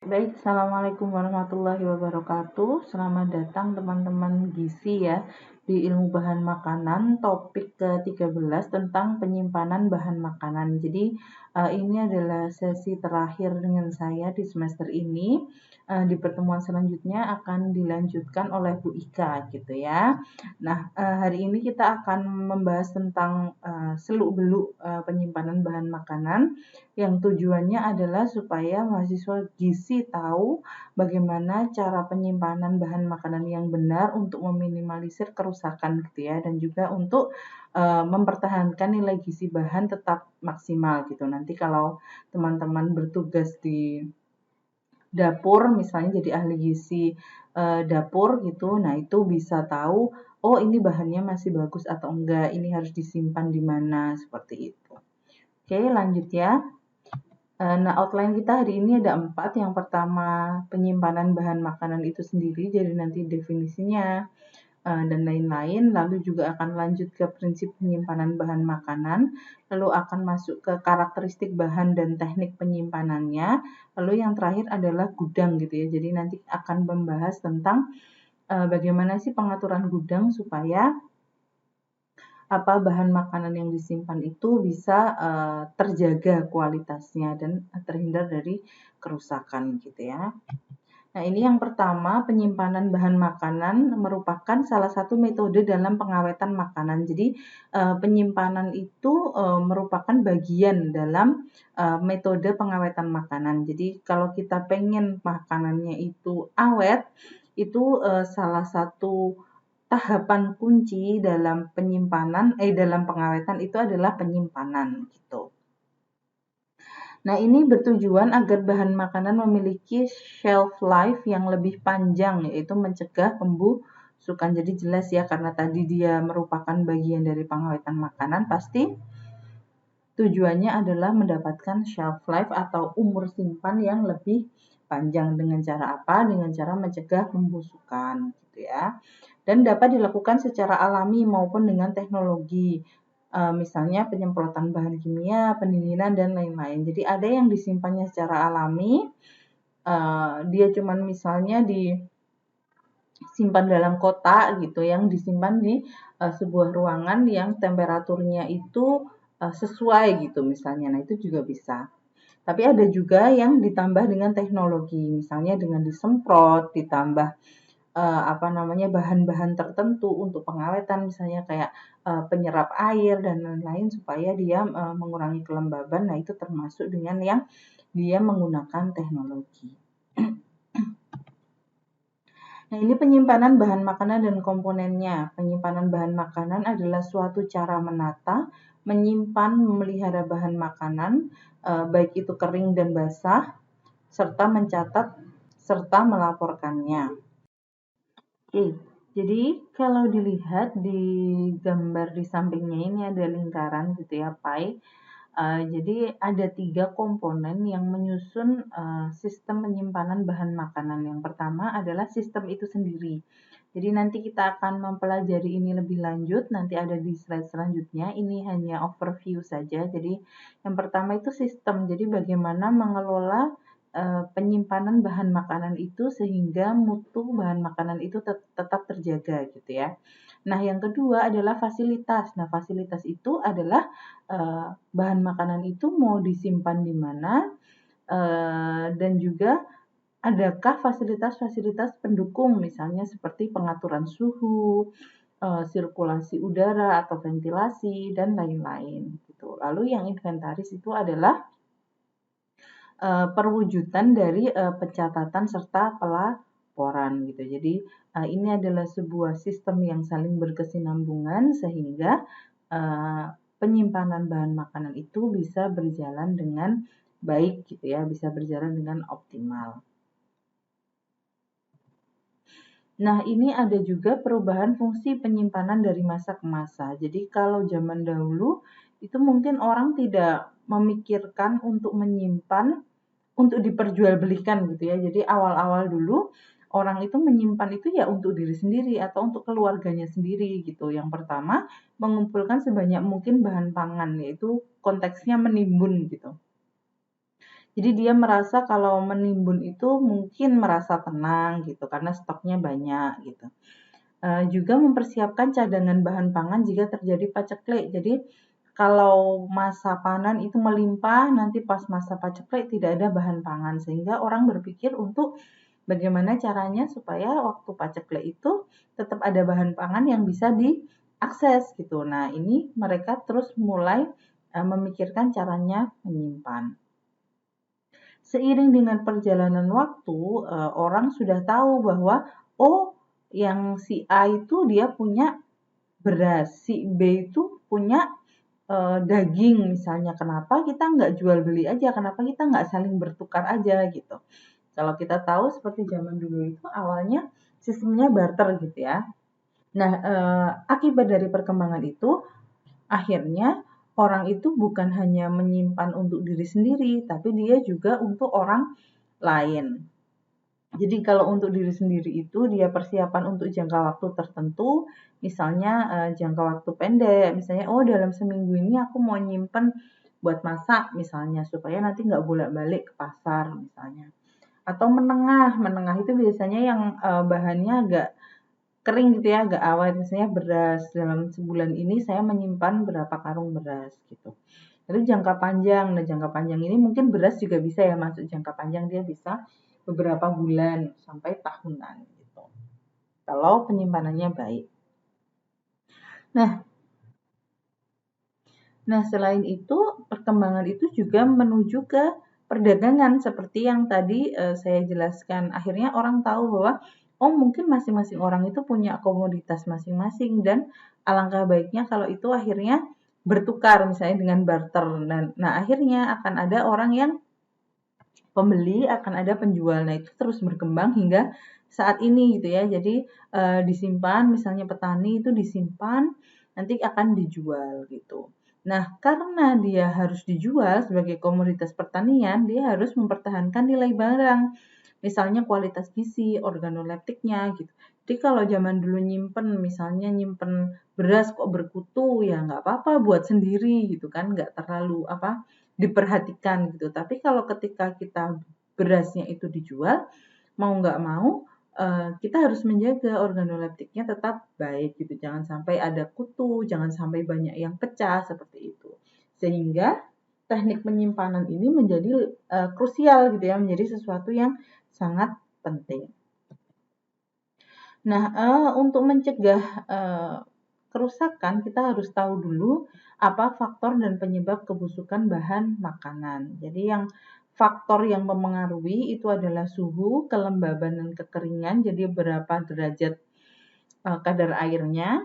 Baik, Assalamualaikum warahmatullahi wabarakatuh. Selamat datang teman-teman gizi ya di ilmu bahan makanan, topik ke-13 tentang penyimpanan bahan makanan. Jadi ini adalah sesi terakhir dengan saya di semester ini. Di pertemuan selanjutnya akan dilanjutkan oleh Bu Ika gitu ya. Nah, hari ini kita akan membahas tentang seluk-beluk penyimpanan bahan makanan yang tujuannya adalah supaya mahasiswa gizi tahu bagaimana cara penyimpanan bahan makanan yang benar untuk meminimalisir kerusakan gitu ya, dan juga untuk mempertahankan nilai gizi bahan tetap maksimal gitu. Nanti kalau teman-teman bertugas di dapur misalnya jadi ahli gizi dapur gitu, nah itu bisa tahu, oh ini bahannya masih bagus atau enggak, ini harus disimpan di mana, seperti itu. Oke, lanjut ya. Nah, outline kita hari ini ada 4. Yang pertama, penyimpanan bahan makanan itu sendiri, jadi nanti definisinya dan lain-lain. Lalu juga akan lanjut ke prinsip penyimpanan bahan makanan, lalu akan masuk ke karakteristik bahan dan teknik penyimpanannya. Lalu yang terakhir adalah gudang gitu ya. Jadi nanti akan membahas tentang bagaimana sih pengaturan gudang supaya bahan makanan yang disimpan itu bisa terjaga kualitasnya dan terhindar dari kerusakan gitu ya. Nah, ini yang pertama, penyimpanan bahan makanan merupakan salah satu metode dalam pengawetan makanan. Jadi, penyimpanan itu merupakan bagian dalam metode pengawetan makanan. Jadi, kalau kita pengen makanannya itu awet, itu salah satu tahapan kunci dalam dalam pengawetan itu adalah penyimpanan gitu. Nah, ini bertujuan agar bahan makanan memiliki shelf life yang lebih panjang, yaitu mencegah pembusukan. Jadi jelas ya, karena tadi dia merupakan bagian dari pengawetan makanan, pasti tujuannya adalah mendapatkan shelf life atau umur simpan yang lebih panjang. Dengan cara apa? Dengan cara mencegah pembusukan gitu ya. Dan dapat dilakukan secara alami maupun dengan teknologi. Misalnya penyemprotan bahan kimia, pendinginan, dan lain-lain. Jadi ada yang disimpannya secara alami, dia cuman misalnya disimpan dalam kotak gitu, yang disimpan di sebuah ruangan yang temperaturnya itu sesuai gitu misalnya. Nah, itu juga bisa. Tapi ada juga yang ditambah dengan teknologi, misalnya dengan disemprot, ditambah bahan-bahan tertentu untuk pengawetan, misalnya kayak penyerap air dan lain-lain supaya dia mengurangi kelembaban. Nah, itu termasuk dengan yang dia menggunakan teknologi. Nah, ini penyimpanan bahan makanan dan komponennya. Penyimpanan bahan makanan adalah suatu cara menata, menyimpan, memelihara bahan makanan, baik itu kering dan basah, serta mencatat serta melaporkannya. Oke, jadi kalau dilihat di gambar di sampingnya ini ada lingkaran gitu ya, pie. Jadi ada 3 komponen yang menyusun sistem penyimpanan bahan makanan. Yang pertama adalah sistem itu sendiri. Jadi nanti kita akan mempelajari ini lebih lanjut, nanti ada di slide selanjutnya. Ini hanya overview saja. Jadi yang pertama itu sistem. Jadi bagaimana mengelola penyimpanan bahan makanan itu sehingga mutu bahan makanan itu tetap terjaga gitu ya. Nah, yang kedua adalah fasilitas. Nah, fasilitas itu adalah bahan makanan itu mau disimpan di mana, dan juga adakah fasilitas-fasilitas pendukung, misalnya seperti pengaturan suhu, sirkulasi udara atau ventilasi, dan lain-lain gitu. Lalu yang inventaris itu adalah perwujudan dari pencatatan serta pelaporan gitu. Jadi ini adalah sebuah sistem yang saling berkesinambungan sehingga penyimpanan bahan makanan itu bisa berjalan dengan baik gitu ya, bisa berjalan dengan optimal. Nah, ini ada juga perubahan fungsi penyimpanan dari masa ke masa. Jadi kalau zaman dahulu itu mungkin orang tidak memikirkan untuk menyimpan untuk diperjualbelikan gitu ya. Jadi awal-awal dulu orang itu menyimpan itu ya untuk diri sendiri atau untuk keluarganya sendiri gitu. Yang pertama, mengumpulkan sebanyak mungkin bahan pangan, yaitu konteksnya menimbun gitu. Jadi dia merasa kalau menimbun itu mungkin merasa tenang gitu karena stoknya banyak gitu. Juga mempersiapkan cadangan bahan pangan jika terjadi paceklik. Jadi kalau masa panen itu melimpah, nanti pas masa paceklik tidak ada bahan pangan sehingga orang berpikir untuk bagaimana caranya supaya waktu paceklik itu tetap ada bahan pangan yang bisa diakses gitu. Nah, ini mereka terus mulai memikirkan caranya menyimpan. Seiring dengan perjalanan waktu, orang sudah tahu bahwa, oh, yang si A itu dia punya beras, si B itu punya daging misalnya. Kenapa kita nggak jual beli aja? Kenapa kita nggak saling bertukar aja gitu? Kalau kita tahu seperti zaman dulu itu awalnya sistemnya barter gitu ya. Nah, akibat dari perkembangan itu akhirnya orang itu bukan hanya menyimpan untuk diri sendiri, tapi dia juga untuk orang lain. Jadi kalau untuk diri sendiri itu dia persiapan untuk jangka waktu tertentu, misalnya jangka waktu pendek, misalnya oh dalam seminggu ini aku mau nyimpen buat masak misalnya supaya nanti nggak bolak-balik ke pasar misalnya. Atau menengah, menengah itu biasanya yang bahannya agak kering gitu ya, agak awet, misalnya beras. Dalam sebulan ini saya menyimpan berapa karung beras gitu. Itu jangka panjang. Nah, jangka panjang ini mungkin beras juga bisa ya masuk jangka panjang, dia bisa beberapa bulan sampai tahunan gitu. Kalau penyimpanannya baik. Nah, selain itu perkembangan itu juga menuju ke perdagangan seperti yang tadi saya jelaskan. Akhirnya orang tahu bahwa oh mungkin masing-masing orang itu punya komoditas masing-masing dan alangkah baiknya kalau itu akhirnya bertukar misalnya dengan barter. Nah, akhirnya akan ada orang yang pembeli, akan ada penjual. Nah, itu terus berkembang hingga saat ini gitu ya. Jadi disimpan, misalnya petani itu disimpan, nanti akan dijual gitu. Nah, karena dia harus dijual sebagai komoditas pertanian, dia harus mempertahankan nilai barang. Misalnya kualitas gizi, organoleptiknya gitu. Jadi kalau zaman dulu nyimpen, misalnya nyimpen beras kok berkutu, ya nggak apa-apa buat sendiri gitu kan, nggak terlalu diperhatikan gitu. Tapi kalau ketika kita berasnya itu dijual, mau nggak mau kita harus menjaga organoleptiknya tetap baik gitu. Jangan sampai ada kutu, jangan sampai banyak yang pecah seperti itu. Sehingga teknik penyimpanan ini menjadi krusial gitu ya, menjadi sesuatu yang sangat penting. Nah, untuk mencegah kerusakan kita harus tahu dulu apa faktor dan penyebab kebusukan bahan makanan. Jadi yang faktor yang mempengaruhi itu adalah suhu, kelembaban dan kekeringan. Jadi berapa derajat kadar airnya,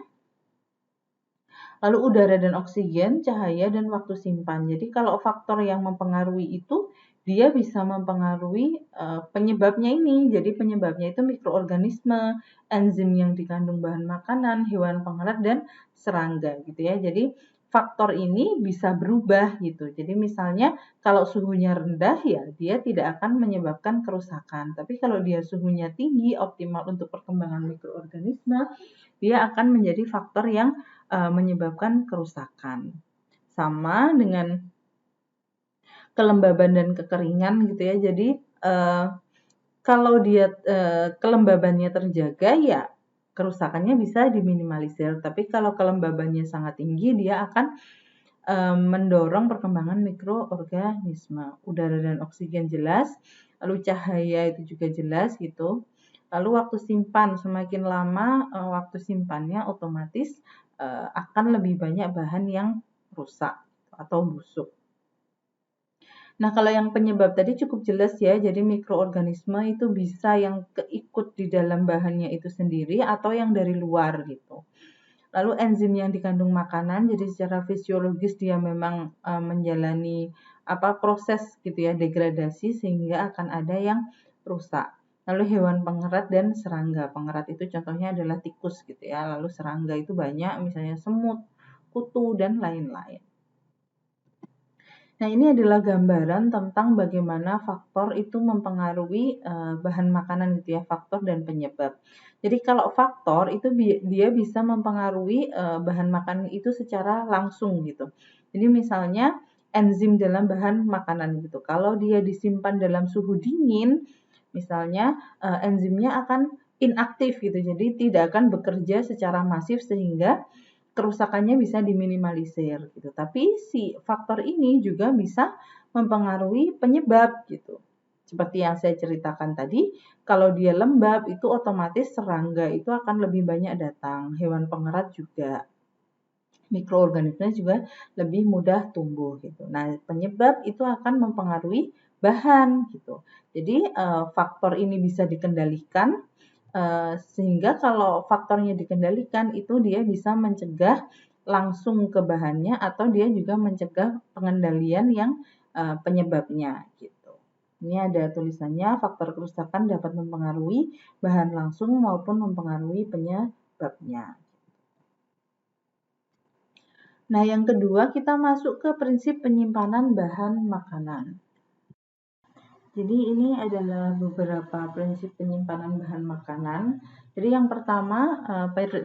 lalu udara dan oksigen, cahaya dan waktu simpan. Jadi kalau faktor yang mempengaruhi itu dia bisa mempengaruhi penyebabnya ini. Jadi penyebabnya itu mikroorganisme, enzim yang dikandung bahan makanan, hewan pengerat dan serangga gitu ya. Jadi faktor ini bisa berubah gitu. Jadi misalnya kalau suhunya rendah ya dia tidak akan menyebabkan kerusakan. Tapi kalau dia suhunya tinggi, optimal untuk perkembangan mikroorganisme, dia akan menjadi faktor yang menyebabkan kerusakan. Sama dengan kelembaban dan kekeringan gitu ya. Jadi kalau dia kelembabannya terjaga ya kerusakannya bisa diminimalisir. Tapi kalau kelembabannya sangat tinggi dia akan mendorong perkembangan mikroorganisme. Udara dan oksigen jelas, lalu cahaya itu juga jelas gitu. Lalu waktu simpan, semakin lama waktu simpannya otomatis akan lebih banyak bahan yang rusak atau busuk. Nah, kalau yang penyebab tadi cukup jelas ya, jadi mikroorganisme itu bisa yang keikut di dalam bahannya itu sendiri atau yang dari luar gitu. Lalu enzim yang dikandung makanan, jadi secara fisiologis dia memang menjalani proses gitu ya, degradasi sehingga akan ada yang rusak. Lalu hewan pengerat dan serangga. Pengerat itu contohnya adalah tikus gitu ya. Lalu serangga itu banyak misalnya semut, kutu dan lain-lain. Nah, ini adalah gambaran tentang bagaimana faktor itu mempengaruhi bahan makanan gitu ya, faktor dan penyebab. Jadi kalau faktor itu dia bisa mempengaruhi bahan makanan itu secara langsung gitu. Jadi misalnya enzim dalam bahan makanan gitu. Kalau dia disimpan dalam suhu dingin, misalnya enzimnya akan inaktif gitu, jadi tidak akan bekerja secara masif sehingga kerusakannya bisa diminimalisir gitu. Tapi si faktor ini juga bisa mempengaruhi penyebab gitu. Seperti yang saya ceritakan tadi, kalau dia lembab itu otomatis serangga itu akan lebih banyak datang, hewan pengerat juga. Mikroorganisme juga lebih mudah tumbuh gitu. Nah, penyebab itu akan mempengaruhi bahan gitu. Jadi faktor ini bisa dikendalikan sehingga kalau faktornya dikendalikan itu dia bisa mencegah langsung ke bahannya atau dia juga mencegah pengendalian yang penyebabnya gitu. Ini ada tulisannya faktor kerusakan dapat mempengaruhi bahan langsung maupun mempengaruhi penyebabnya. Nah, yang kedua kita masuk ke prinsip penyimpanan bahan makanan. Jadi ini adalah beberapa prinsip penyimpanan bahan makanan. Jadi yang pertama,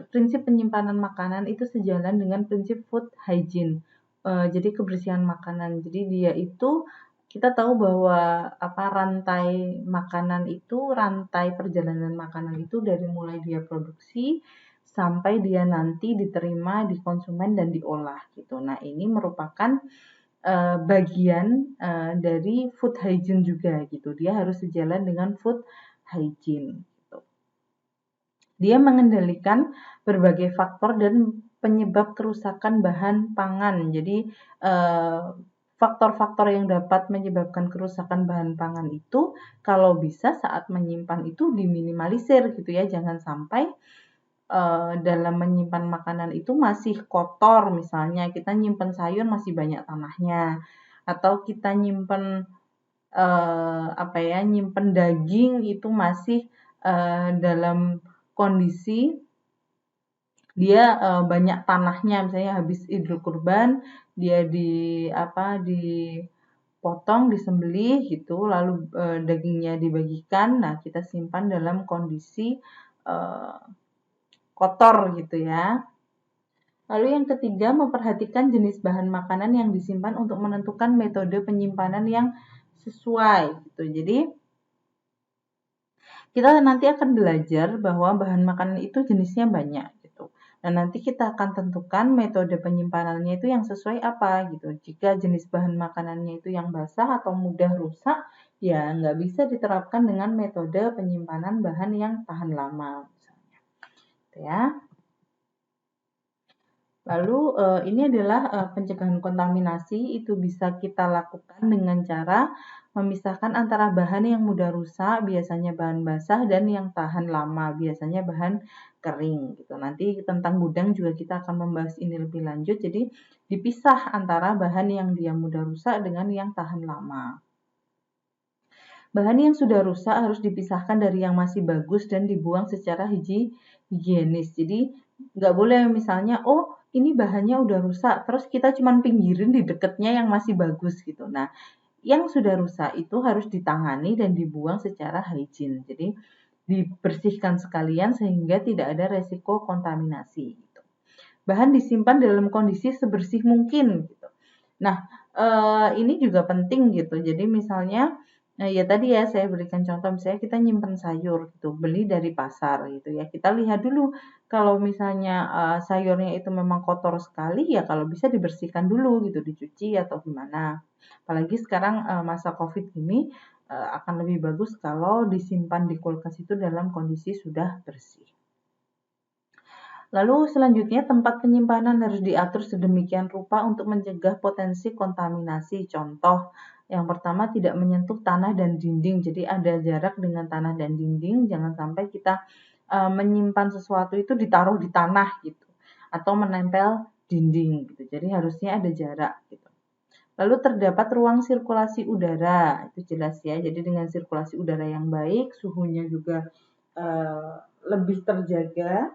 prinsip penyimpanan makanan itu sejalan dengan prinsip food hygiene. Jadi kebersihan makanan. Jadi dia itu kita tahu bahwa rantai makanan itu, rantai perjalanan makanan itu dari mulai dia produksi sampai dia nanti diterima di konsumen dan diolah gitu. Nah, ini merupakan bagian dari food hygiene juga gitu. Dia harus sejalan dengan food hygiene gitu. Dia mengendalikan berbagai faktor dan penyebab kerusakan bahan pangan. Jadi faktor-faktor yang dapat menyebabkan kerusakan bahan pangan itu kalau bisa saat menyimpan itu diminimalisir gitu ya. Jangan sampai dalam menyimpan makanan itu masih kotor, misalnya kita nyimpen sayur masih banyak tanahnya, atau kita nyimpen nyimpen daging itu masih dalam kondisi dia banyak tanahnya, misalnya habis Idul Kurban dia dipotong, disembelih gitu, lalu dagingnya dibagikan. Nah, kita simpan dalam kondisi kotor gitu ya. Lalu yang ketiga, memperhatikan jenis bahan makanan yang disimpan untuk menentukan metode penyimpanan yang sesuai gitu. Jadi kita nanti akan belajar bahwa bahan makanan itu jenisnya banyak gitu. Nah, nanti kita akan tentukan metode penyimpanannya itu yang sesuai apa gitu. Jika jenis bahan makanannya itu yang basah atau mudah rusak, ya nggak bisa diterapkan dengan metode penyimpanan bahan yang tahan lama misalnya. Gitu ya. Lalu ini adalah pencegahan kontaminasi, itu bisa kita lakukan dengan cara memisahkan antara bahan yang mudah rusak, biasanya bahan basah, dan yang tahan lama, biasanya bahan kering gitu. Nanti tentang gudang juga kita akan membahas ini lebih lanjut, jadi dipisah antara bahan yang dia mudah rusak dengan yang tahan lama. Bahan yang sudah rusak harus dipisahkan dari yang masih bagus dan dibuang secara higienis. Jadi nggak boleh misalnya, oh ini bahannya udah rusak, terus kita cuma pinggirin di dekatnya yang masih bagus gitu. Nah, yang sudah rusak itu harus ditangani dan dibuang secara hygiene. Jadi dibersihkan sekalian sehingga tidak ada resiko kontaminasi. Gitu. Bahan disimpan dalam kondisi sebersih mungkin. Gitu. Nah, ini juga penting gitu. Jadi misalnya ya tadi ya saya berikan contoh misalnya kita nyimpen sayur gitu, beli dari pasar gitu ya. Kita lihat dulu kalau misalnya sayurnya itu memang kotor sekali ya kalau bisa dibersihkan dulu gitu, dicuci atau gimana. Apalagi sekarang masa Covid ini akan lebih bagus kalau disimpan di kulkas itu dalam kondisi sudah bersih. Lalu selanjutnya tempat penyimpanan harus diatur sedemikian rupa untuk mencegah potensi kontaminasi. Contoh, yang pertama tidak menyentuh tanah dan dinding. Jadi ada jarak dengan tanah dan dinding. Jangan sampai kita menyimpan sesuatu itu ditaruh di tanah gitu. Atau menempel dinding gitu. Jadi harusnya ada jarak gitu. Lalu terdapat ruang sirkulasi udara. Itu jelas ya. Jadi dengan sirkulasi udara yang baik, suhunya juga lebih terjaga.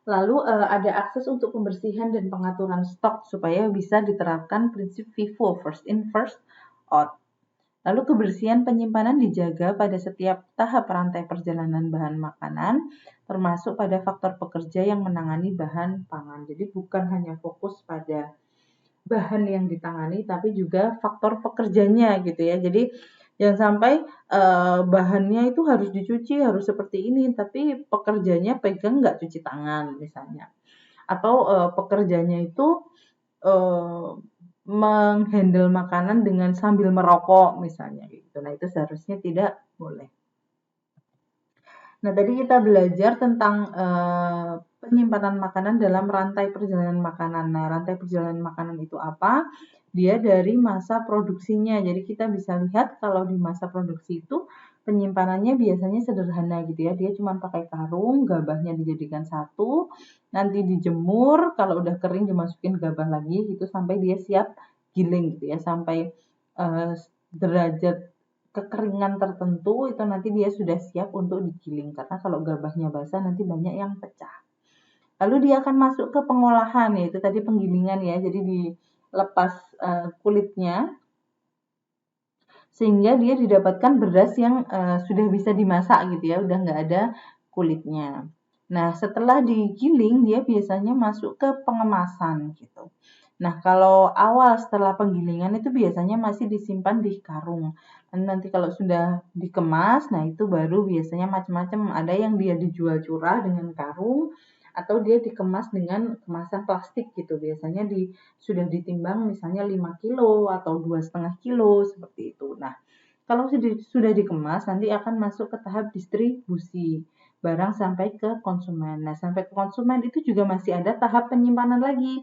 Lalu ada akses untuk pembersihan dan pengaturan stok supaya bisa diterapkan prinsip FIFO, first in, first out. Lalu kebersihan penyimpanan dijaga pada setiap tahap rantai perjalanan bahan makanan, termasuk pada faktor pekerja yang menangani bahan pangan. Jadi bukan hanya fokus pada bahan yang ditangani, tapi juga faktor pekerjanya gitu ya. Jadi jangan sampai bahannya itu harus dicuci, harus seperti ini, tapi pekerjanya pegang nggak cuci tangan misalnya. Atau pekerjanya itu menghandle makanan dengan sambil merokok misalnya gitu. Nah, itu seharusnya tidak boleh. Nah, tadi kita belajar tentang penyimpanan makanan dalam rantai perjalanan makanan. Nah, rantai perjalanan makanan itu apa? Dia dari masa produksinya. Jadi kita bisa lihat kalau di masa produksi itu penyimpanannya biasanya sederhana gitu ya. Dia cuma pakai karung, gabahnya dijadikan satu, nanti dijemur, kalau udah kering dimasukin gabah lagi gitu sampai dia siap giling gitu ya, sampai derajat kekeringan tertentu itu nanti dia sudah siap untuk digiling, karena kalau gabahnya basah nanti banyak yang pecah. Lalu dia akan masuk ke pengolahan, yaitu tadi penggilingan ya. Jadi dilepas kulitnya sehingga dia didapatkan beras yang sudah bisa dimasak gitu ya, udah nggak ada kulitnya. Nah, setelah digiling dia biasanya masuk ke pengemasan gitu. Nah, kalau awal setelah penggilingan itu biasanya masih disimpan di karung. Dan nanti kalau sudah dikemas, nah itu baru biasanya macam-macam. Ada yang dia dijual curah dengan karung, atau dia dikemas dengan kemasan plastik gitu. Biasanya sudah ditimbang misalnya 5 kilo atau 2,5 kilo seperti itu. Nah, kalau sudah dikemas nanti akan masuk ke tahap distribusi barang sampai ke konsumen. Nah, sampai ke konsumen itu juga masih ada tahap penyimpanan lagi.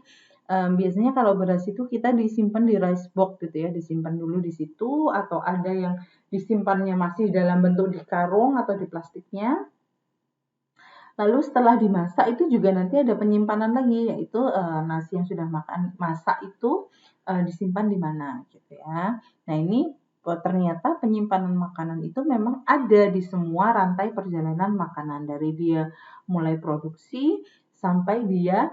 Biasanya kalau beras itu kita disimpan di rice box gitu ya, disimpan dulu di situ, atau ada yang disimpannya masih dalam bentuk di karung atau di plastiknya. Lalu setelah dimasak itu juga nanti ada penyimpanan lagi, yaitu nasi yang sudah masak itu disimpan di mana gitu ya. Nah, ini ternyata penyimpanan makanan itu memang ada di semua rantai perjalanan makanan, dari dia mulai produksi sampai dia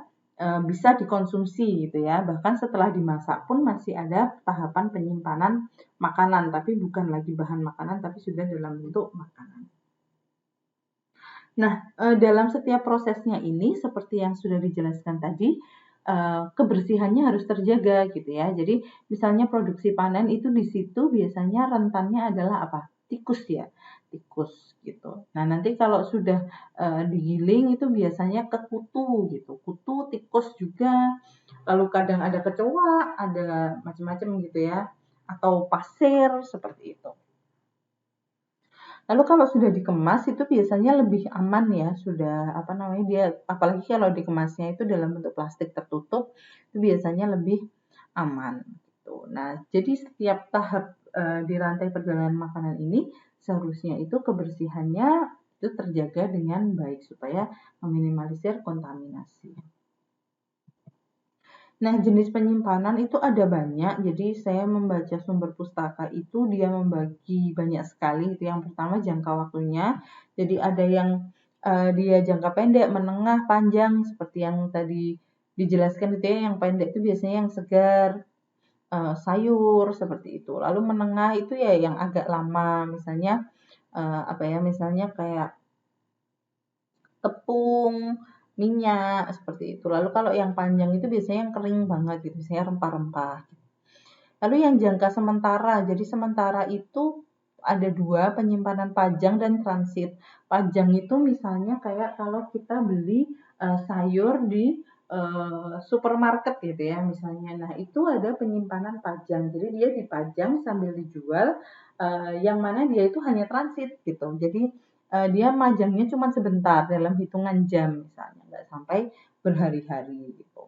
bisa dikonsumsi gitu ya. Bahkan setelah dimasak pun masih ada tahapan penyimpanan makanan, tapi bukan lagi bahan makanan tapi sudah dalam bentuk makanan. Nah, dalam setiap prosesnya ini seperti yang sudah dijelaskan tadi, kebersihannya harus terjaga gitu ya. Jadi misalnya produksi panen itu di situ biasanya rentannya adalah apa? Tikus ya, tikus gitu. Nah, nanti kalau sudah digiling itu biasanya ke kutu gitu, kutu, tikus juga, lalu kadang ada kecoa, ada macam-macam gitu ya, atau pasir seperti itu. Lalu kalau sudah dikemas itu biasanya lebih aman ya, sudah apa namanya, dia apalagi kalau dikemasnya itu dalam bentuk plastik tertutup, itu biasanya lebih aman gitu. Nah, jadi setiap tahap di rantai perjalanan makanan ini seharusnya itu kebersihannya itu terjaga dengan baik supaya meminimalisir kontaminasi. Nah, jenis penyimpanan itu ada banyak. Jadi saya membaca sumber pustaka itu dia membagi banyak sekali. Itu yang pertama jangka waktunya. Jadi ada yang dia jangka pendek, menengah, panjang seperti yang tadi dijelaskan itu ya. Yang pendek itu biasanya yang segar, sayur seperti itu. Lalu menengah itu ya yang agak lama, misalnya apa ya? Misalnya kayak tepung, minyak, seperti itu. Lalu kalau yang panjang itu biasanya yang kering banget gitu, biasanya rempah-rempah. Lalu yang jangka sementara, jadi sementara itu ada dua, penyimpanan pajang dan transit. Pajang itu misalnya kayak kalau kita beli sayur di supermarket gitu ya misalnya. Nah, itu ada penyimpanan pajang. Jadi dia dipajang sambil dijual, yang mana dia itu hanya transit gitu. Jadi dia majangnya cuma sebentar dalam hitungan jam misalnya, nggak sampai berhari-hari gitu.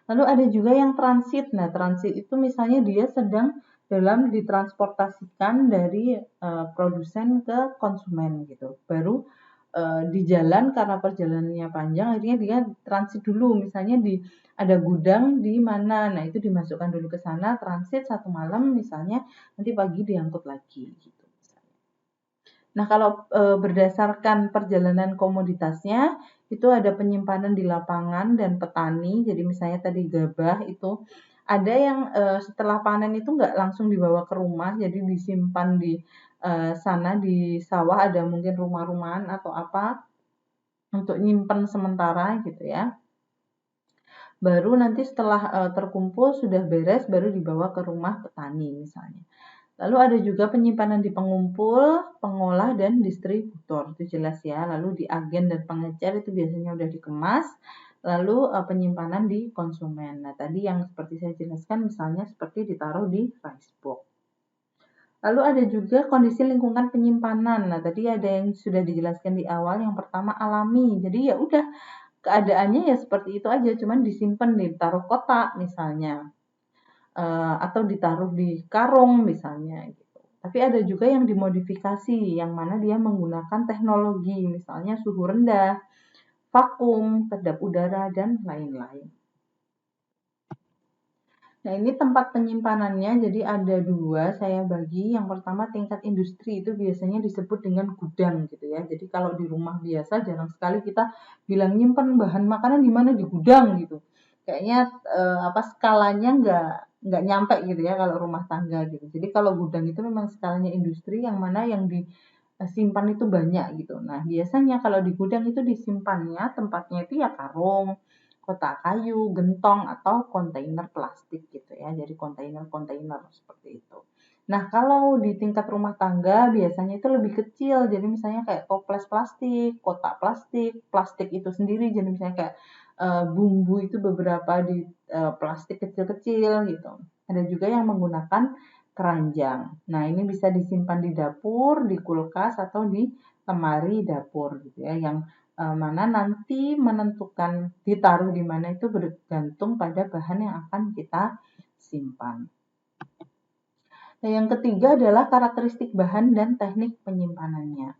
Lalu ada juga yang transit. Nah, transit itu misalnya dia sedang dalam ditransportasikan dari produsen ke konsumen gitu. Baru di jalan karena perjalanannya panjang, akhirnya dia transit dulu. Misalnya ada gudang di mana, nah itu dimasukkan dulu ke sana, transit 1 malam misalnya, nanti pagi diangkut lagi gitu. Nah, kalau berdasarkan perjalanan komoditasnya, itu ada penyimpanan di lapangan dan petani. Jadi misalnya tadi gabah itu ada yang setelah panen itu nggak langsung dibawa ke rumah, jadi disimpan di sana di sawah, ada mungkin rumah-rumahan atau apa untuk nyimpen sementara gitu ya. Baru nanti setelah terkumpul sudah beres, baru dibawa ke rumah petani misalnya. Lalu ada juga penyimpanan di pengumpul, pengolah, dan distributor. Itu jelas ya. Lalu di agen dan pengecer itu biasanya udah dikemas. Lalu penyimpanan di konsumen. Nah, tadi yang seperti saya jelaskan misalnya seperti ditaruh di rice box. Lalu ada juga kondisi lingkungan penyimpanan. Nah, tadi ada yang sudah dijelaskan di awal. Yang pertama alami. Jadi ya udah keadaannya ya seperti itu aja, cuman disimpan ditaruh kotak misalnya. Atau ditaruh di karung misalnya gitu. Tapi ada juga yang dimodifikasi, yang mana dia menggunakan teknologi, misalnya suhu rendah, vakum, kedap udara, dan lain-lain. Nah, ini tempat penyimpanannya, jadi ada dua saya bagi. Yang pertama tingkat industri itu biasanya disebut dengan gudang gitu ya. Jadi kalau di rumah biasa jarang sekali kita bilang nyimpen bahan makanan di mana di gudang gitu. Kayaknya skalanya nggak nyampe gitu ya kalau rumah tangga gitu. Jadi kalau gudang itu memang skalanya industri yang mana yang disimpan itu banyak gitu. Nah, biasanya kalau di gudang itu disimpannya tempatnya itu ya karung, kotak kayu, gentong, atau kontainer plastik gitu ya. Jadi kontainer-kontainer seperti itu. Nah, kalau di tingkat rumah tangga biasanya itu lebih kecil. Jadi misalnya kayak toples plastik, kotak plastik, plastik itu sendiri. Jadi misalnya kayak bumbu itu beberapa di plastik kecil-kecil gitu. Ada juga yang menggunakan keranjang. Nah, ini bisa disimpan di dapur, di kulkas, atau di lemari dapur gitu ya. Yang mana nanti menentukan ditaruh di mana itu bergantung pada bahan yang akan kita simpan. Nah, yang ketiga adalah karakteristik bahan dan teknik penyimpanannya.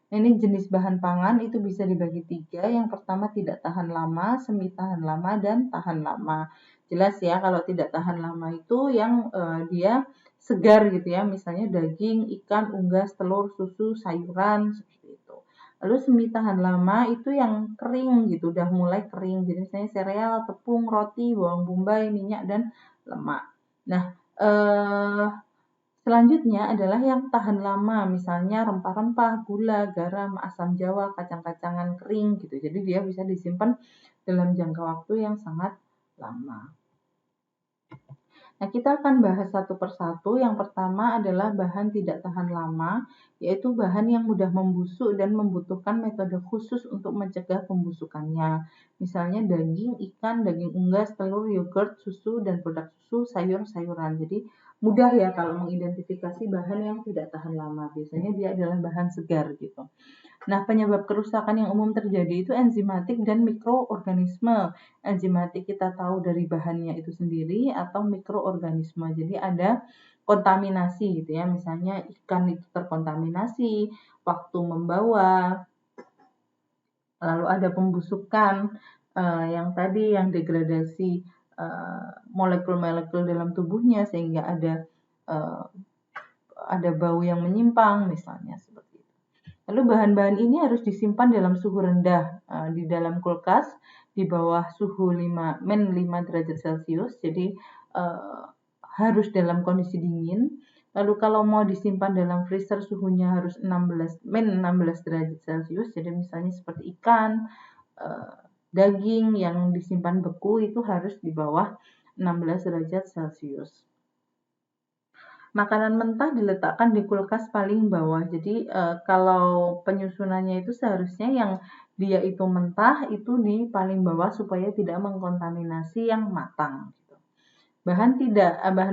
Ini jenis bahan pangan itu bisa dibagi tiga. Yang pertama tidak tahan lama, semi tahan lama, dan tahan lama. Jelas ya kalau tidak tahan lama itu yang dia segar gitu ya. Misalnya daging, ikan, unggas, telur, susu, sayuran, seperti itu. Lalu semi tahan lama itu yang kering gitu, udah mulai kering. Jadi misalnya sereal, tepung, roti, bawang bombay, minyak, dan lemak. Nah, selanjutnya adalah yang tahan lama, misalnya rempah-rempah, gula, garam, asam jawa, kacang-kacangan kering gitu. Jadi dia bisa disimpan dalam jangka waktu yang sangat lama. Nah, kita akan bahas satu persatu. Yang pertama adalah bahan tidak tahan lama, yaitu bahan yang mudah membusuk dan membutuhkan metode khusus untuk mencegah pembusukannya. Misalnya daging, ikan, daging unggas, telur, yogurt, susu, dan produk susu, sayur-sayuran. Jadi mudah ya kalau mengidentifikasi bahan yang tidak tahan lama. Biasanya dia adalah bahan segar gitu. Nah, penyebab kerusakan yang umum terjadi itu enzimatik dan mikroorganisme. Enzimatik kita tahu dari bahannya itu sendiri atau mikroorganisme. Jadi ada kontaminasi gitu ya. Misalnya ikan itu terkontaminasi, waktu membawa, lalu ada pembusukan yang tadi yang degradasi molekul-molekul dalam tubuhnya sehingga ada bau yang menyimpang misalnya seperti itu. Lalu bahan-bahan ini harus disimpan dalam suhu rendah di dalam kulkas di bawah suhu -5 derajat Celcius. Jadi harus dalam kondisi dingin. Lalu kalau mau disimpan dalam freezer suhunya harus -16 derajat Celcius. Jadi misalnya seperti ikan, daging yang disimpan beku itu harus di bawah 16 derajat Celcius. Makanan mentah diletakkan di kulkas paling bawah. Jadi kalau penyusunannya itu seharusnya yang dia itu mentah itu di paling bawah supaya tidak mengkontaminasi yang matang. Bahan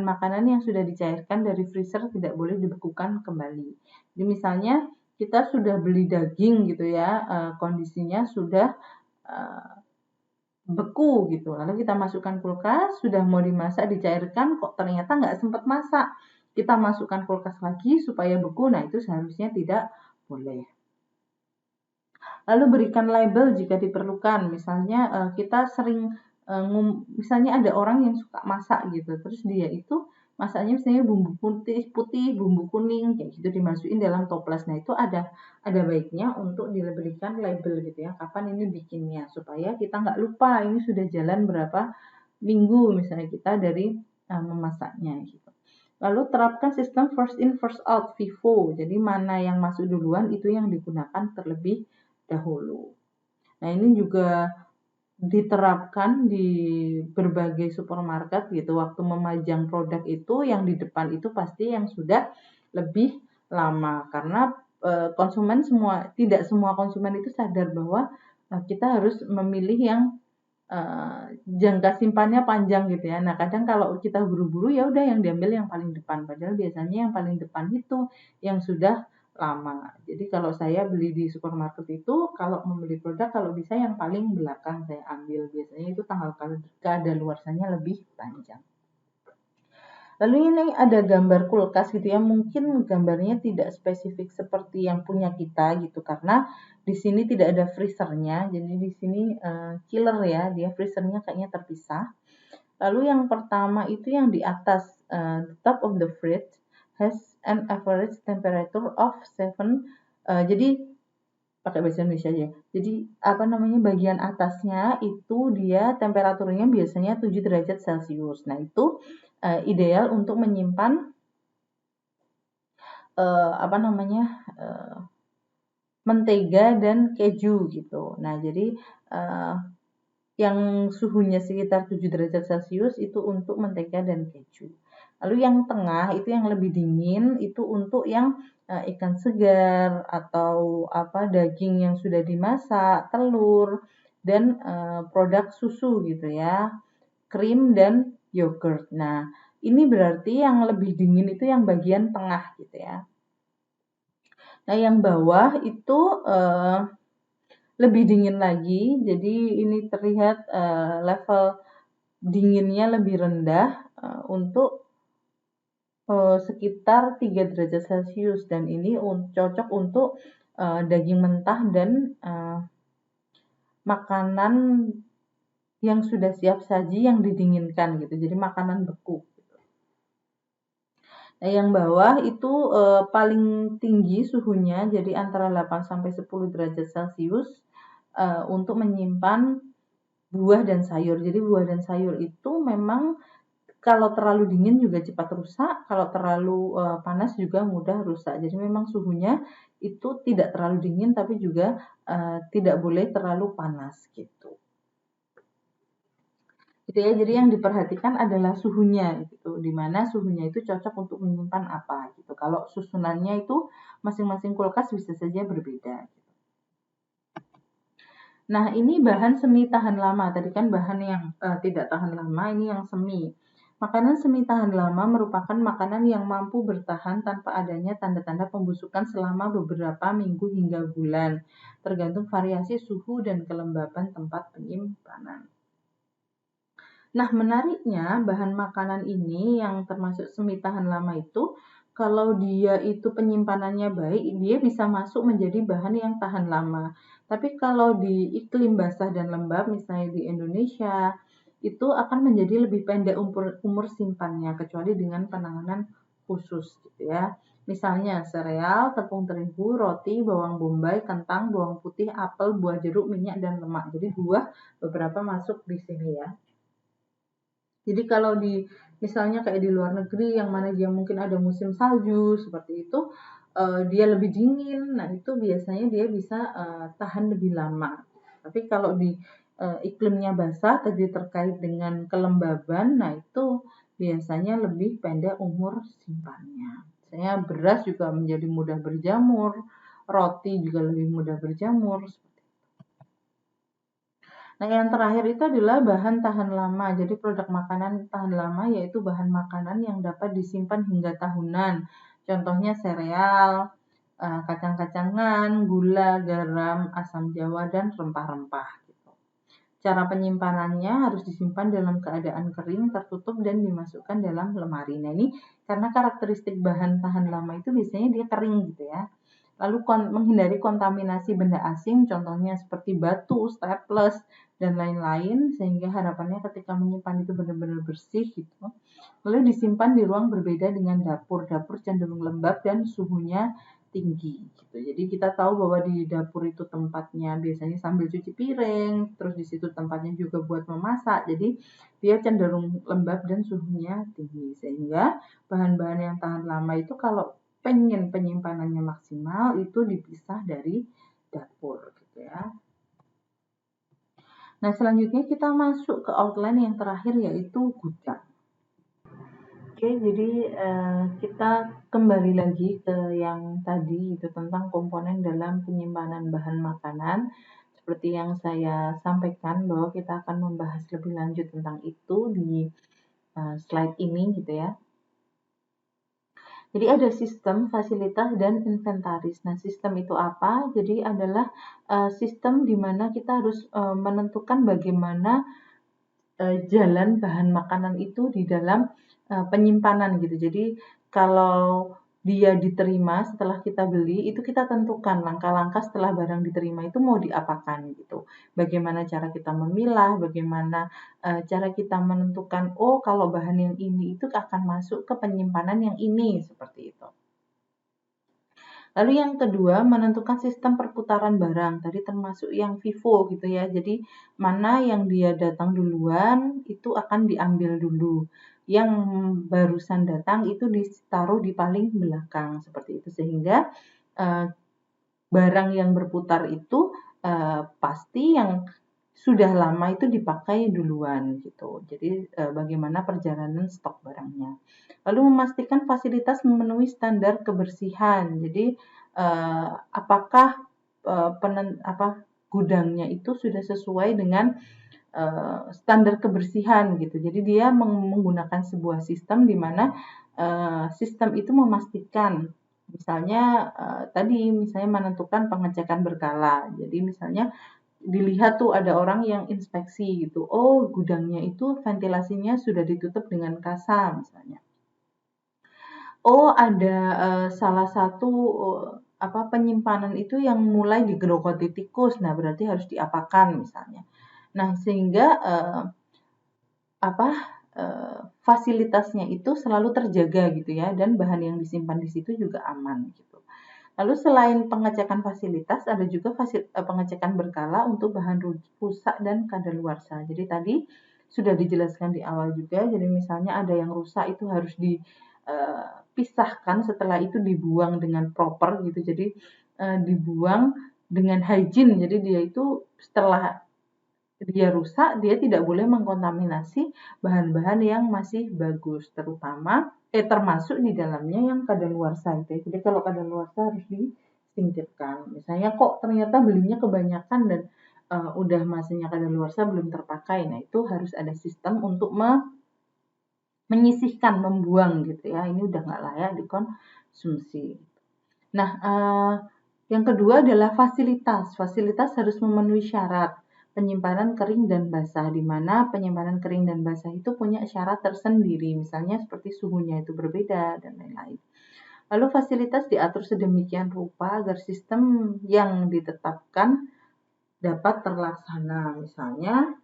makanan yang sudah dicairkan dari freezer tidak boleh dibekukan kembali. Jadi misalnya kita sudah beli daging gitu ya, kondisinya sudah beku gitu. Lalu kita masukkan kulkas, sudah mau dimasak, dicairkan, kok ternyata nggak sempat masak. Kita masukkan kulkas lagi supaya beku, nah itu seharusnya tidak boleh. Lalu berikan label jika diperlukan. Misalnya kita sering misalnya ada orang yang suka masak gitu, terus dia itu masaknya misalnya bumbu putih, bumbu kuning kayak gitu dimasukin dalam toples. Nah, itu ada baiknya untuk diberikan label gitu ya, kapan ini bikinnya supaya kita nggak lupa ini sudah jalan berapa minggu misalnya kita dari memasaknya gitu. Lalu terapkan sistem first in first out FIFO. Jadi mana yang masuk duluan itu yang digunakan terlebih dahulu. Nah, ini juga diterapkan di berbagai supermarket gitu. Waktu memajang produk itu yang di depan itu pasti yang sudah lebih lama karena konsumen tidak semua konsumen itu sadar bahwa kita harus memilih yang jangka simpannya panjang gitu ya. Nah, kadang kalau kita buru-buru ya udah yang diambil yang paling depan, padahal biasanya yang paling depan itu yang sudah lama. Jadi kalau saya beli di supermarket itu, kalau membeli produk kalau bisa yang paling belakang saya ambil. Biasanya itu tanggal kadaluarsanya lebih panjang. Lalu ini ada gambar kulkas gitu ya, mungkin gambarnya tidak spesifik seperti yang punya kita gitu karena di sini tidak ada freezernya, jadi di sini chiller ya, dia freezernya kayaknya terpisah. Lalu yang pertama itu yang di atas, the top of the fridge has an average temperature of 7, jadi pakai bahasa Indonesia aja. Jadi apa namanya bagian atasnya itu dia temperaturnya biasanya 7 derajat Celcius. Nah, itu ideal untuk menyimpan apa namanya mentega dan keju gitu. Nah, jadi yang suhunya sekitar 7 derajat Celcius itu untuk mentega dan keju. Lalu yang tengah itu yang lebih dingin itu untuk yang ikan segar atau apa daging yang sudah dimasak, telur dan produk susu gitu ya, krim dan yogurt. Nah, ini berarti yang lebih dingin itu yang bagian tengah gitu ya. Nah, yang bawah itu lebih dingin lagi, jadi ini terlihat level dinginnya lebih rendah untuk sekitar 3 derajat Celcius dan ini cocok untuk daging mentah dan makanan yang sudah siap saji yang didinginkan gitu. Jadi makanan beku. Nah, yang bawah itu paling tinggi suhunya, jadi antara 8 sampai 10 derajat Celcius untuk menyimpan buah dan sayur. Jadi buah dan sayur itu memang kalau terlalu dingin juga cepat rusak, kalau terlalu panas juga mudah rusak. Jadi memang suhunya itu tidak terlalu dingin tapi juga tidak boleh terlalu panas gitu. Gitu ya, jadi yang diperhatikan adalah suhunya gitu, di mana suhunya itu cocok untuk menyimpan apa gitu. Kalau susunannya itu masing-masing kulkas bisa saja berbeda. Nah, ini bahan semi tahan lama. Tadi kan bahan yang tidak tahan lama, ini yang semi. Makanan semi tahan lama merupakan makanan yang mampu bertahan tanpa adanya tanda-tanda pembusukan selama beberapa minggu hingga bulan, tergantung variasi suhu dan kelembaban tempat penyimpanan. Nah, menariknya bahan makanan ini yang termasuk semi tahan lama itu, kalau dia itu penyimpanannya baik, dia bisa masuk menjadi bahan yang tahan lama. Tapi kalau di iklim basah dan lembab, misalnya di Indonesia, itu akan menjadi lebih pendek umur simpannya, kecuali dengan penanganan khusus gitu ya. Misalnya sereal, tepung terigu, roti, bawang bombay, kentang, bawang putih, apel, buah jeruk, minyak, dan lemak. Jadi buah beberapa masuk di sini ya. Jadi kalau misalnya kayak di luar negeri yang mana dia mungkin ada musim salju seperti itu, dia lebih dingin. Nah, itu biasanya dia bisa tahan lebih lama. Tapi kalau di iklimnya basah tadi terkait dengan kelembaban, nah itu biasanya lebih pendek umur simpannya. Misalnya beras juga menjadi mudah berjamur, roti juga lebih mudah berjamur. Nah, yang terakhir itu adalah bahan tahan lama. Jadi produk makanan tahan lama yaitu bahan makanan yang dapat disimpan hingga tahunan. Contohnya sereal, kacang-kacangan, gula, garam, asam jawa, dan rempah-rempah. Gitu. Cara penyimpanannya harus disimpan dalam keadaan kering, tertutup, dan dimasukkan dalam lemari. Nah, ini karena karakteristik bahan tahan lama itu biasanya dia kering gitu ya. Lalu menghindari kontaminasi benda asing, contohnya seperti batu, staples, dan lain-lain, sehingga harapannya ketika menyimpan itu benar-benar bersih gitu. Lalu disimpan di ruang berbeda dengan dapur. Dapur cenderung lembab dan suhunya tinggi gitu. Jadi kita tahu bahwa di dapur itu tempatnya biasanya sambil cuci piring, terus di situ tempatnya juga buat memasak. Jadi dia cenderung lembab dan suhunya tinggi. Sehingga bahan-bahan yang tahan lama itu kalau pengen penyimpanannya maksimal itu dipisah dari dapur gitu ya. Nah, selanjutnya kita masuk ke outline yang terakhir yaitu gudang. Oke, jadi kita kembali lagi ke yang tadi itu tentang komponen dalam penyimpanan bahan makanan. Seperti yang saya sampaikan bahwa kita akan membahas lebih lanjut tentang itu di slide ini gitu ya. Jadi ada sistem, fasilitas, dan inventaris. Nah, sistem itu apa? Jadi adalah sistem di mana kita harus menentukan bagaimana jalan bahan makanan itu di dalam penyimpanan gitu. Jadi kalau dia diterima setelah kita beli, itu kita tentukan langkah-langkah setelah barang diterima itu mau diapakan gitu. Bagaimana cara kita memilah, bagaimana cara kita menentukan, oh kalau bahan yang ini itu akan masuk ke penyimpanan yang ini, seperti itu. Lalu yang kedua, menentukan sistem perputaran barang. Tadi termasuk yang FIFO gitu ya. Jadi mana yang dia datang duluan itu akan diambil dulu. Yang barusan datang itu ditaruh di paling belakang seperti itu. Sehingga barang yang berputar itu pasti yang sudah lama itu dipakai duluan gitu. Jadi bagaimana perjalanan stok barangnya. Lalu memastikan fasilitas memenuhi standar kebersihan. Jadi apakah gudangnya itu sudah sesuai dengan standar kebersihan gitu. Jadi dia menggunakan sebuah sistem di mana sistem itu memastikan misalnya tadi misalnya menentukan pengecekan berkala. Jadi misalnya dilihat tuh ada orang yang inspeksi gitu. Oh, gudangnya itu ventilasinya sudah ditutup dengan kasa misalnya. Oh, ada salah satu penyimpanan itu yang mulai digerogoti tikus. Nah, berarti harus diapakan misalnya. Nah, sehingga fasilitasnya itu selalu terjaga gitu ya, dan bahan yang disimpan di situ juga aman gitu. Lalu selain pengecekan fasilitas, ada juga pengecekan berkala untuk bahan rusak dan kadaluarsa. Jadi tadi sudah dijelaskan di awal juga, jadi misalnya ada yang rusak itu harus dipisahkan, setelah itu dibuang dengan proper gitu. Jadi dibuang dengan hygiene. Jadi dia itu setelah dia rusak, dia tidak boleh mengkontaminasi bahan-bahan yang masih bagus, termasuk di dalamnya yang kadaluarsa itu ya. Jadi kalau kadaluarsa harus disingkirkan. Misalnya kok ternyata belinya kebanyakan dan udah masanya kadaluarsa belum terpakai. Nah, itu harus ada sistem untuk menyisihkan, membuang gitu ya. Ini udah nggak layak dikonsumsi. Nah, yang kedua adalah fasilitas. Fasilitas harus memenuhi syarat penyimpanan kering dan basah, di mana penyimpanan kering dan basah itu punya syarat tersendiri, misalnya seperti suhunya itu berbeda dan lain-lain. Lalu fasilitas diatur sedemikian rupa agar sistem yang ditetapkan dapat terlaksana. Misalnya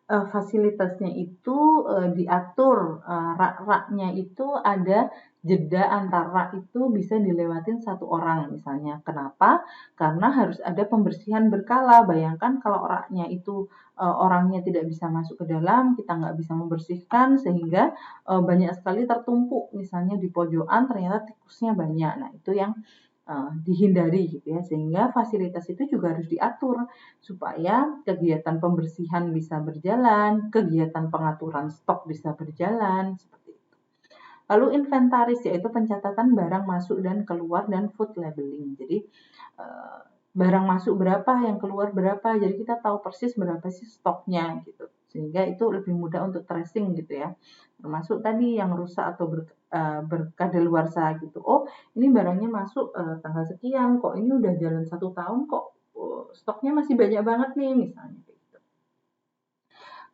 fasilitasnya itu diatur rak-raknya itu ada jeda antara rak itu bisa dilewatin satu orang misalnya. Kenapa? Karena harus ada pembersihan berkala. Bayangkan kalau raknya itu orangnya tidak bisa masuk ke dalam, kita nggak bisa membersihkan sehingga banyak sekali tertumpuk. Misalnya di pojokan ternyata tikusnya banyak. Nah, itu yang dihindari gitu ya, sehingga fasilitas itu juga harus diatur supaya kegiatan pembersihan bisa berjalan, kegiatan pengaturan stok bisa berjalan seperti itu. Lalu inventaris yaitu pencatatan barang masuk dan keluar dan food labeling. Jadi barang masuk berapa, yang keluar berapa, jadi kita tahu persis berapa sih stoknya gitu, sehingga itu lebih mudah untuk tracing gitu ya, termasuk tadi yang rusak atau berkadaluarsa gitu. Oh, ini barangnya masuk tanggal sekian, kok ini udah jalan 1 tahun kok stoknya masih banyak banget nih misalnya gitu.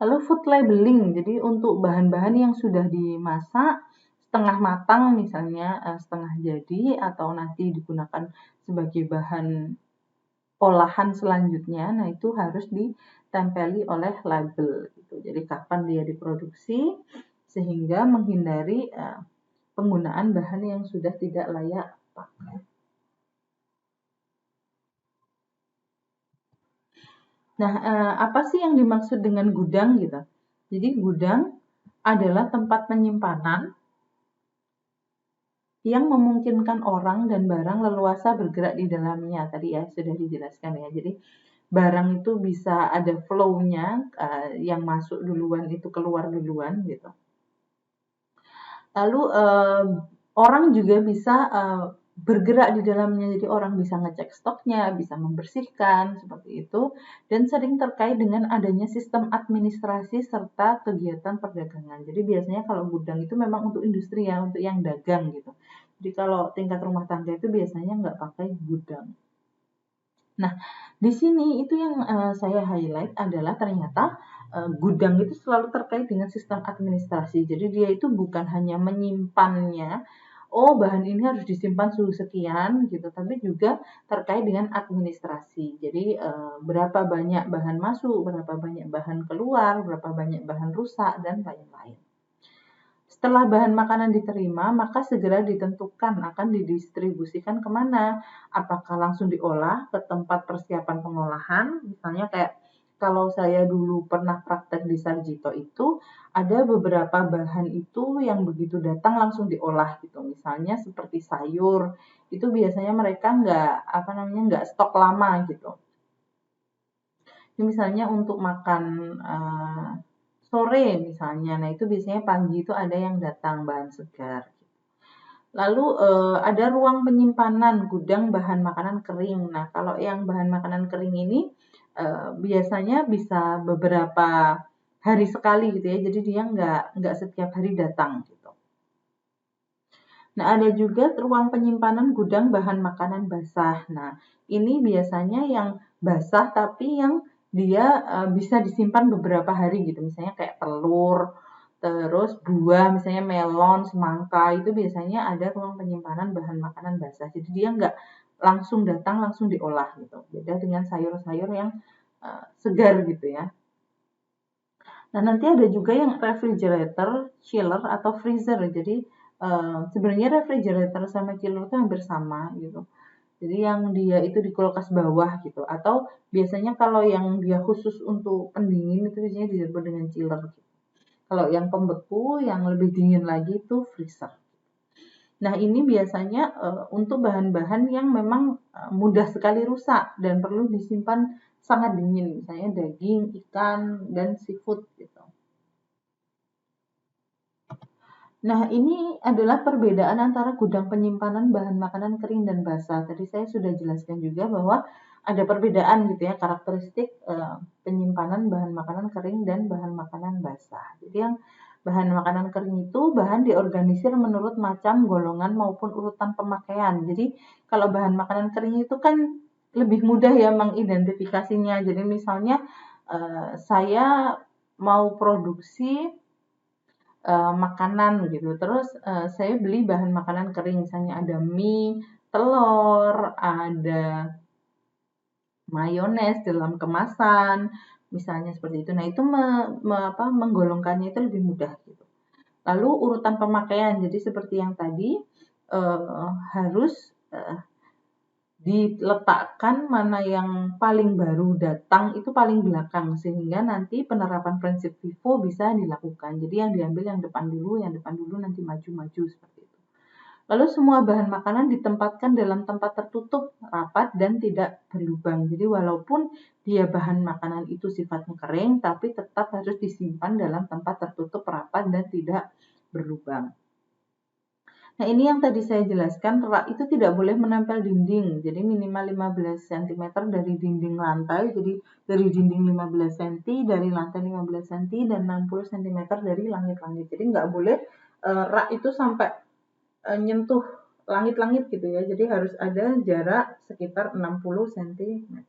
Lalu food labeling, jadi untuk bahan-bahan yang sudah dimasak setengah matang misalnya, setengah jadi atau nanti digunakan sebagai bahan olahan selanjutnya, nah itu harus ditempeli oleh label gitu. Jadi kapan dia diproduksi sehingga menghindari penggunaan bahan yang sudah tidak layak pakai. Nah, apa sih yang dimaksud dengan gudang gitu? Jadi gudang adalah tempat penyimpanan yang memungkinkan orang dan barang leluasa bergerak di dalamnya. Tadi ya sudah dijelaskan ya. Jadi barang itu bisa ada flow-nya, yang masuk duluan itu keluar duluan gitu. Lalu orang juga bisa bergerak di dalamnya, jadi orang bisa ngecek stoknya, bisa membersihkan, seperti itu, dan sering terkait dengan adanya sistem administrasi serta kegiatan perdagangan. Jadi biasanya kalau gudang itu memang untuk industri ya, untuk yang dagang gitu. Jadi kalau tingkat rumah tangga itu biasanya nggak pakai gudang. Nah, di sini itu yang saya highlight adalah ternyata gudang itu selalu terkait dengan sistem administrasi. Jadi dia itu bukan hanya menyimpannya, oh bahan ini harus disimpan suhu sekian gitu, tapi juga terkait dengan administrasi. Jadi berapa banyak bahan masuk, berapa banyak bahan keluar, berapa banyak bahan rusak, dan lain-lain. Setelah bahan makanan diterima, maka segera ditentukan akan didistribusikan kemana. Apakah langsung diolah ke tempat persiapan pengolahan, misalnya kayak kalau saya dulu pernah praktek di Sarjito itu, ada beberapa bahan itu yang begitu datang langsung diolah gitu. Misalnya seperti sayur, itu biasanya mereka nggak stok lama gitu. Ini misalnya untuk makan sore misalnya, nah itu biasanya pagi itu ada yang datang bahan segar. Lalu ada ruang penyimpanan gudang bahan makanan kering. Nah kalau yang bahan makanan kering ini biasanya bisa beberapa hari sekali gitu ya, jadi dia nggak setiap hari datang gitu. Nah ada juga ruang penyimpanan gudang bahan makanan basah. Nah ini biasanya yang basah tapi yang dia bisa disimpan beberapa hari gitu, misalnya kayak telur, terus buah, misalnya melon, semangka, itu biasanya ada ruang penyimpanan bahan makanan basah. Jadi dia nggak langsung datang, langsung diolah gitu. Beda dengan sayur-sayur yang segar gitu ya. Nah, nanti ada juga yang refrigerator, chiller, atau freezer. Jadi sebenarnya refrigerator sama chiller itu hampir sama gitu. Jadi yang dia itu di kulkas bawah gitu. Atau biasanya kalau yang dia khusus untuk pendingin itu biasanya disebut dengan chiller gitu. Kalau yang pembeku yang lebih dingin lagi itu freezer. Nah, ini biasanya untuk bahan-bahan yang memang mudah sekali rusak dan perlu disimpan sangat dingin, misalnya daging, ikan, dan seafood gitu. Nah, ini adalah perbedaan antara gudang penyimpanan bahan makanan kering dan basah. Tadi saya sudah jelaskan juga bahwa ada perbedaan gitu ya, karakteristik penyimpanan bahan makanan kering dan bahan makanan basah. Jadi yang bahan makanan kering itu bahan diorganisir menurut macam, golongan maupun urutan pemakaian. Jadi kalau bahan makanan kering itu kan lebih mudah ya mengidentifikasinya. Jadi misalnya saya mau produksi makanan gitu. Terus saya beli bahan makanan kering, misalnya ada mie, telur, ada mayones dalam kemasan, misalnya seperti itu. Nah, itu menggolongkannya itu lebih mudah gitu. Lalu urutan pemakaian, jadi seperti yang tadi harus diletakkan mana yang paling baru datang itu paling belakang sehingga nanti penerapan prinsip FIFO bisa dilakukan. Jadi yang diambil yang depan dulu nanti maju-maju seperti itu. Lalu semua bahan makanan ditempatkan dalam tempat tertutup, rapat, dan tidak berlubang. Jadi walaupun dia bahan makanan itu sifatnya kering, tapi tetap harus disimpan dalam tempat tertutup, rapat, dan tidak berlubang. Nah, ini yang tadi saya jelaskan, rak itu tidak boleh menempel dinding. Jadi minimal 15 cm dari dinding lantai. Jadi dari dinding 15 cm, dari lantai 15 cm, dan 60 cm dari langit-langit. Jadi nggak boleh rak itu sampai nyentuh langit-langit gitu ya. Jadi harus ada jarak sekitar 60 cm.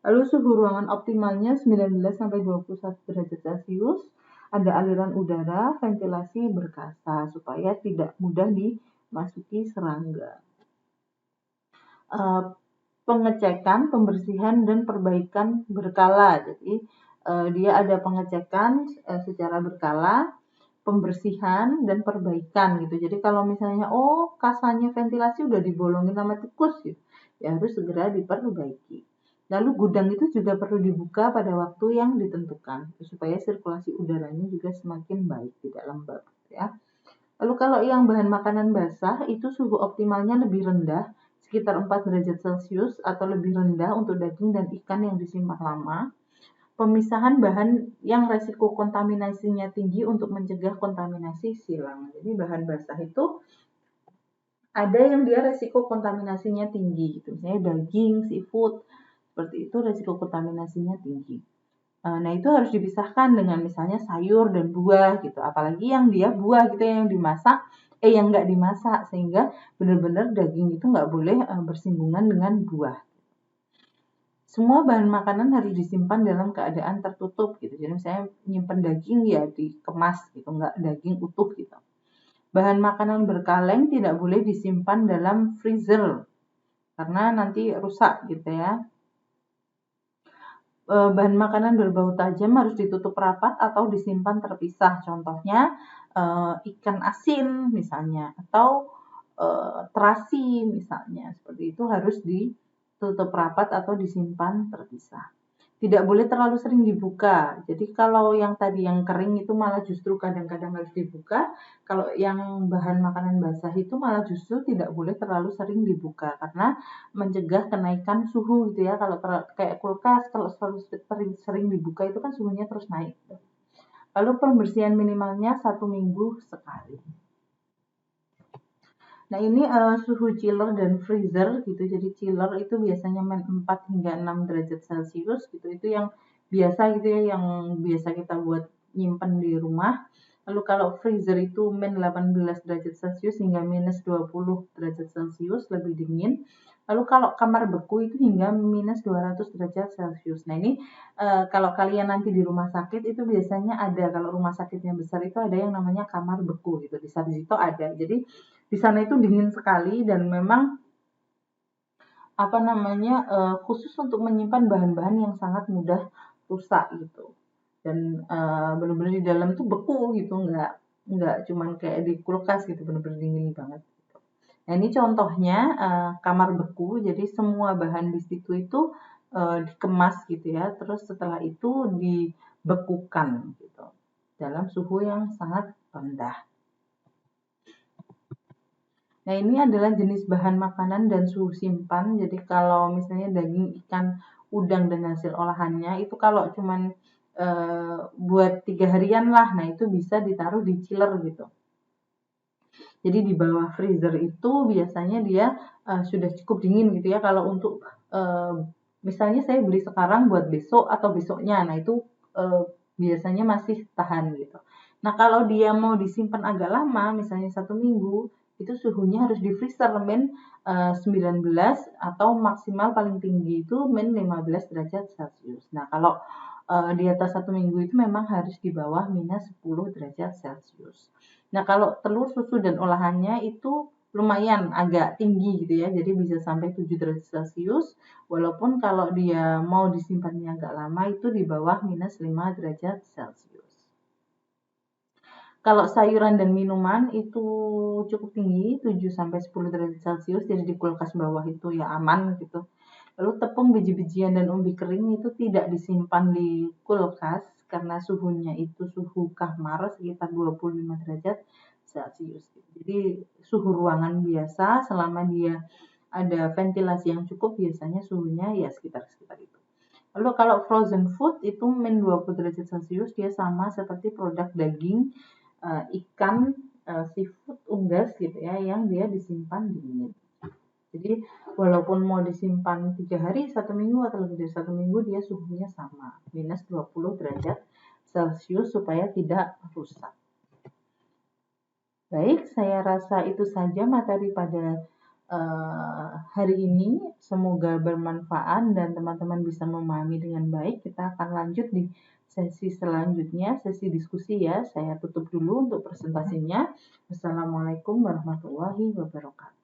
Lalu suhu ruangan optimalnya 19-21 derajat Celcius. Ada aliran udara, ventilasi berkasa supaya tidak mudah dimasuki serangga. Pengecekan, pembersihan, dan perbaikan berkala. Jadi dia ada pengecekan secara berkala, pembersihan, dan perbaikan gitu. Jadi kalau misalnya kasanya ventilasi udah dibolongin sama tikus gitu, ya harus segera diperbaiki. Lalu gudang itu juga perlu dibuka pada waktu yang ditentukan supaya sirkulasi udaranya juga semakin baik, tidak lembab ya. Lalu kalau yang bahan makanan basah itu suhu optimalnya lebih rendah sekitar 4 derajat Celcius atau lebih rendah untuk daging dan ikan yang disimpan lama. Pemisahan bahan yang resiko kontaminasinya tinggi untuk mencegah kontaminasi silang. Jadi bahan basah itu ada yang dia resiko kontaminasinya tinggi, gitu. Misalnya daging, seafood, seperti itu resiko kontaminasinya tinggi. Nah, itu harus dipisahkan dengan misalnya sayur dan buah gitu. Apalagi yang dia buah gitu yang dimasak, yang nggak dimasak, sehingga benar-benar daging itu nggak boleh bersinggungan dengan buah. Semua bahan makanan harus disimpan dalam keadaan tertutup gitu. Jadi misalnya nyimpen daging ya dikemas gitu, nggak daging utuh gitu. Bahan makanan berkaleng tidak boleh disimpan dalam freezer karena nanti rusak gitu ya. Bahan makanan berbau tajam harus ditutup rapat atau disimpan terpisah. Contohnya ikan asin misalnya atau terasi misalnya. Seperti itu harus ditutup rapat atau disimpan terpisah. Tidak boleh terlalu sering dibuka. Jadi kalau yang tadi yang kering itu malah justru kadang-kadang harus dibuka. Kalau yang bahan makanan basah itu malah justru tidak boleh terlalu sering dibuka karena mencegah kenaikan suhu gitu ya. Kalau kayak kulkas kalau selalu sering dibuka itu kan suhunya terus naik. Lalu pembersihan minimalnya 1 minggu sekali. Nah ini suhu chiller dan freezer gitu. Jadi chiller itu biasanya 4 hingga 6 derajat Celcius gitu. Itu yang biasa gitu ya, yang biasa kita buat nyimpen di rumah. Lalu kalau freezer itu min 18 derajat Celcius hingga minus 20 derajat Celcius, lebih dingin. Lalu kalau kamar beku itu hingga minus 200 derajat Celcius. Nah ini kalau kalian nanti di rumah sakit itu biasanya ada, kalau rumah sakitnya besar itu ada yang namanya kamar beku gitu. Di Sarjito ada. Jadi di sana itu dingin sekali dan memang khusus untuk menyimpan bahan-bahan yang sangat mudah rusak gitu. Dan benar-benar di dalam tuh beku gitu, nggak cuman kayak di kulkas gitu, benar-benar dingin banget. Gitu. Nah ini contohnya kamar beku, jadi semua bahan di situ itu dikemas gitu ya, terus setelah itu dibekukan gitu dalam suhu yang sangat rendah. Nah, ini adalah jenis bahan makanan dan suhu simpan. Jadi kalau misalnya daging, ikan, udang dan hasil olahannya itu kalau cuman buat 3 harian lah, nah itu bisa ditaruh di chiller gitu. Jadi di bawah freezer itu biasanya dia sudah cukup dingin gitu ya. Kalau untuk misalnya saya beli sekarang buat besok atau besoknya, nah itu biasanya masih tahan gitu. Nah kalau dia mau disimpan agak lama, misalnya 1 minggu, itu suhunya harus di freezer min 19 atau maksimal paling tinggi itu min 15 derajat Celcius. Nah kalau di atas 1 minggu itu memang harus di bawah minus 10 derajat Celcius. Nah kalau telur, susu, dan olahannya itu lumayan agak tinggi gitu ya, jadi bisa sampai 7 derajat Celcius, walaupun kalau dia mau disimpannya agak lama itu di bawah minus 5 derajat Celcius. Kalau sayuran dan minuman itu cukup tinggi, 7-10 derajat Celcius, jadi di kulkas bawah itu ya aman gitu. Lalu tepung, biji-bijian, dan umbi kering itu tidak disimpan di kulkas karena suhunya itu suhu kamar sekitar 25 derajat Celcius. Jadi suhu ruangan biasa selama dia ada ventilasi yang cukup biasanya suhunya ya sekitar itu. Lalu kalau frozen food itu min 20 derajat Celcius dia sama seperti produk daging, ikan, seafood, unggas gitu ya yang dia disimpan dingin. Jadi walaupun mau disimpan 3 hari, 1 minggu atau lebih dari 1 minggu dia suhunya sama, minus 20 derajat Celcius supaya tidak rusak. Baik, saya rasa itu saja materi pada hari ini. Semoga bermanfaat dan teman-teman bisa memahami dengan baik. Kita akan lanjut di sesi selanjutnya, sesi diskusi ya. Saya tutup dulu untuk presentasinya. Wassalamualaikum warahmatullahi wabarakatuh.